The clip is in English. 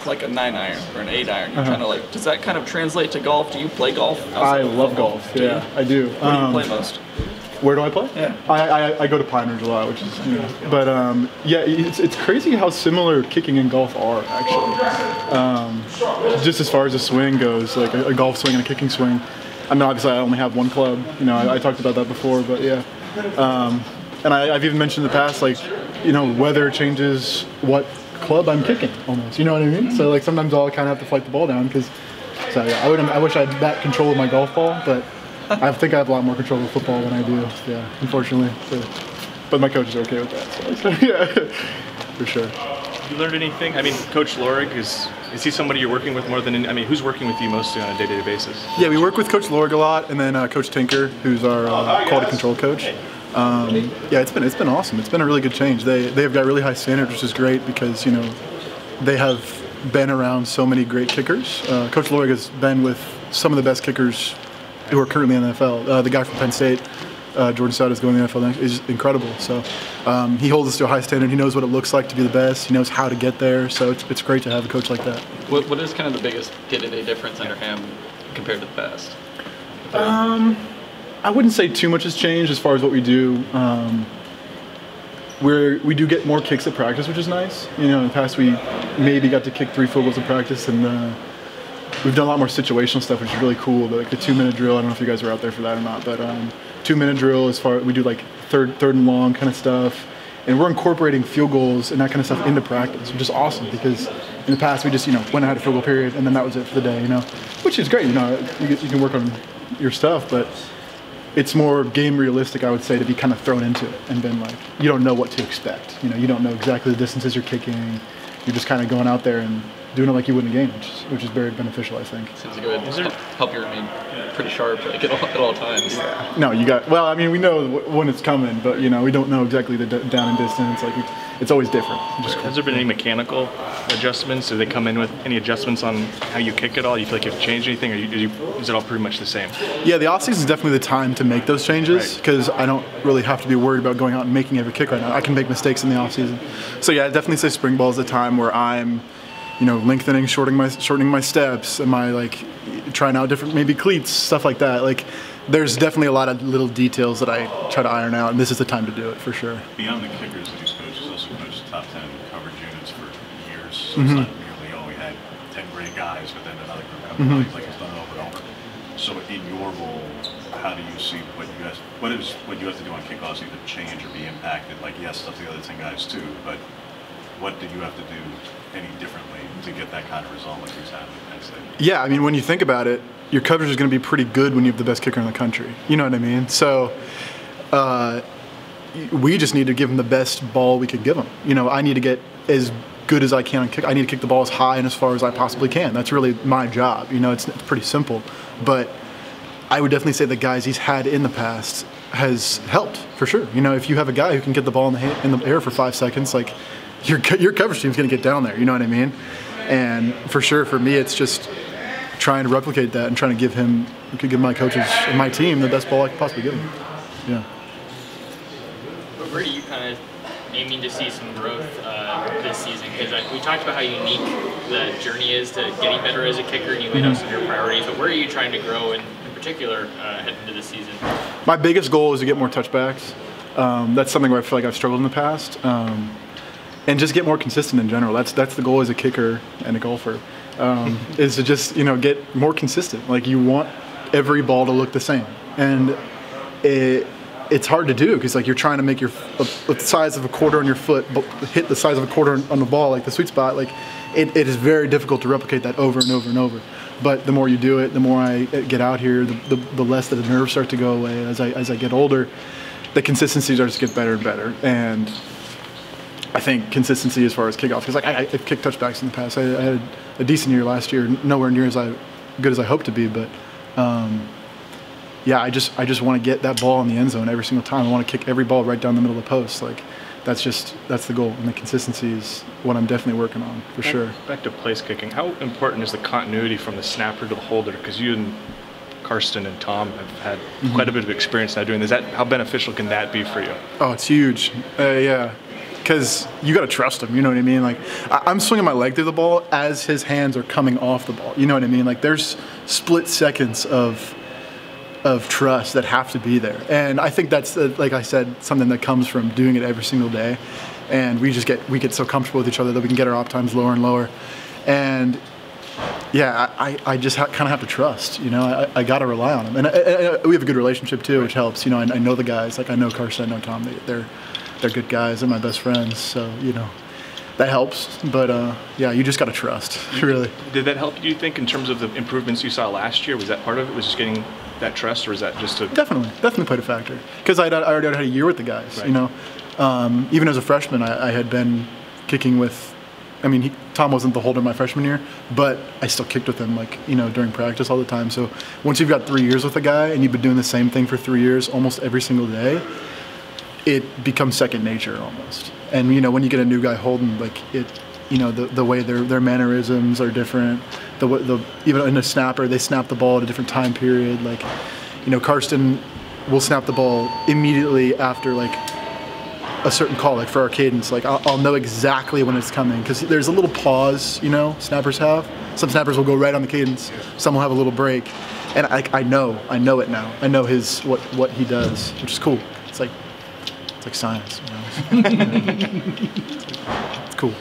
like a 9-iron or an 8-iron. You're trying to like, does that kind of translate to golf? Do you play golf? I love golf. Yeah, I do. Where do you play most? Where do I play? Yeah. I go to Pine Ridge a lot, which is, but yeah, it's crazy how similar kicking and golf are actually. Just as far as a swing goes, like a golf swing and a kicking swing. I mean, obviously I only have one club. I talked about that before, but yeah. And I've even mentioned in the past, like, weather changes what club I'm kicking almost. You know what I mean? So like sometimes I'll kind of have to fight the ball down because. So yeah, I wish I had that control of my golf ball, but. I think I have a lot more control of football than I do, yeah, unfortunately. But my coach is okay with that, so yeah, for sure. You learned anything? I mean, Coach Lorig, is he somebody you're working with more than, I mean, who's working with you mostly on a day-to-day basis? Yeah, we work with Coach Lorig a lot, and then Coach Tinker, who's our quality control coach. Yeah, it's been awesome. It's been a really good change. They've got really high standards, which is great because, they have been around so many great kickers. Coach Lorig has been with some of the best kickers who are currently in the NFL. The guy from Penn State, Jordan Stout, is going to the NFL next, is incredible. So he holds us to a high standard. He knows what it looks like to be the best. He knows how to get there. So it's great to have a coach like that. What is kind of the biggest day-to-day difference under him compared to the past? I wouldn't say too much has changed as far as what we do. We do get more kicks at practice, which is nice. In the past we maybe got to kick 3 field goals at practice, and we've done a lot more situational stuff, which is really cool. Like the 2-minute drill, I don't know if you guys were out there for that or not, but 2-minute drill, as far we do like third and long kind of stuff, and we're incorporating field goals and that kind of stuff into practice, which is awesome because in the past we just went and had a field goal period and then that was it for the day, which is great. You can work on your stuff, but it's more game realistic, I would say, to be kind of thrown into it and been like, you don't know what to expect. You don't know exactly the distances you're kicking. You're just kind of going out there and doing it like you would in a game, which is very beneficial, I think. Seems like it would help you remain pretty sharp like at all times. Yeah. No, well, I mean, we know when it's coming, but we don't know exactly the down and distance. Like it's always different. Has there been any mechanical adjustments? Do they come in with any adjustments on how you kick it all? You feel like you've changed anything, or is it all pretty much the same? Yeah, the offseason is definitely the time to make those changes because I don't really have to be worried about going out and making every kick right now. I can make mistakes in the offseason. So yeah, I definitely say spring ball is the time where I'm lengthening, shortening my steps, am I like trying out different maybe cleats, stuff like that. Like there's definitely a lot of little details that I try to iron out, and this is the time to do it for sure. Beyond the kickers that he's coached, he's also coached top 10 coverage units for years. So it's not merely, we had 10 great guys, but then another group comes out. He's like, he's done it over and over. So in your role, how do you see what you have to do on kickoffs either change or be impacted? Like, yes, stuff the other 10 guys too, but what did you have to do any differently to get that kind of result like he's had in Penn State? Yeah, I mean, when you think about it, your coverage is going to be pretty good when you have the best kicker in the country. You know what I mean? So we just need to give him the best ball we can give him. I need to get as good as I can on kick. I need to kick the ball as high and as far as I possibly can. That's really my job. It's pretty simple. But I would definitely say the guys he's had in the past has helped, for sure. If you have a guy who can get the ball in the air for 5 seconds, like, your coverage team's going to get down there, you know what I mean? And for sure, for me, it's just trying to replicate that and trying to give my coaches and my team the best ball I can possibly give them. Yeah. But where do you kind of aiming to see some growth this season? Because we talked about how unique the journey is to getting better as a kicker, and you laid out some of your priorities. But where are you trying to grow in particular heading into the season? My biggest goal is to get more touchbacks. That's something where I feel like I've struggled in the past. And just get more consistent in general. That's the goal as a kicker and a golfer, is to just get more consistent. Like you want every ball to look the same, and it's hard to do because like you're trying to make the size of a quarter on your foot hit the size of a quarter on the ball, like the sweet spot. Like it is very difficult to replicate that over and over and over. But the more you do it, the more I get out here, the less that the nerves start to go away. As I get older, the consistency starts to get better and better. And I think consistency as far as kickoffs, because like I've kicked touchbacks in the past. I had a decent year last year, nowhere near as good as I hope to be, but yeah, I just want to get that ball in the end zone every single time. I want to kick every ball right down the middle of the post. Like that's the goal, and the consistency is what I'm definitely working on for sure. Back to place kicking, how important is the continuity from the snapper to the holder? Because you and Karsten and Tom have had quite a bit of experience now doing this. How beneficial can that be for you? Oh, it's huge. Yeah. because you got to trust him. You know what I mean? Like, I'm swinging my leg through the ball as his hands are coming off the ball. You know what I mean? Like, there's split seconds of trust that have to be there, and I think that's like I said, something that comes from doing it every single day, and we get so comfortable with each other that we can get our op times lower and lower, and yeah, I just kind of have to trust. You know, I got to rely on him, and we have a good relationship too, which helps. You know, I know the guys, like I know Carson, I know Tom. They're good guys. They're my best friends, so you know. That helps, but yeah, you just got to trust, really. Did that help, do you think, in terms of the improvements you saw last year? Was that part of it? Was just getting that trust, or is that just a... Definitely played a factor. Because I already had a year with the guys, right. You know. Even as a freshman, I had been kicking with, I mean, Tom wasn't the holder my freshman year, but I still kicked with him, like, you know, during practice all the time. So once you've got 3 years with a guy and you've been doing the same thing for 3 years almost every single day, it becomes second nature almost. And you know, when you get a new guy holding, like it, you know, the way their mannerisms are different. Even in a snapper, they snap the ball at a different time period. Like, you know, Karsten will snap the ball immediately after like a certain call, like for our cadence. Like I'll know exactly when it's coming because there's a little pause. You know, snappers have. Some snappers will go right on the cadence. Some will have a little break, and I know it now. I know what he does, which is cool. It's like science, you know? It's cool.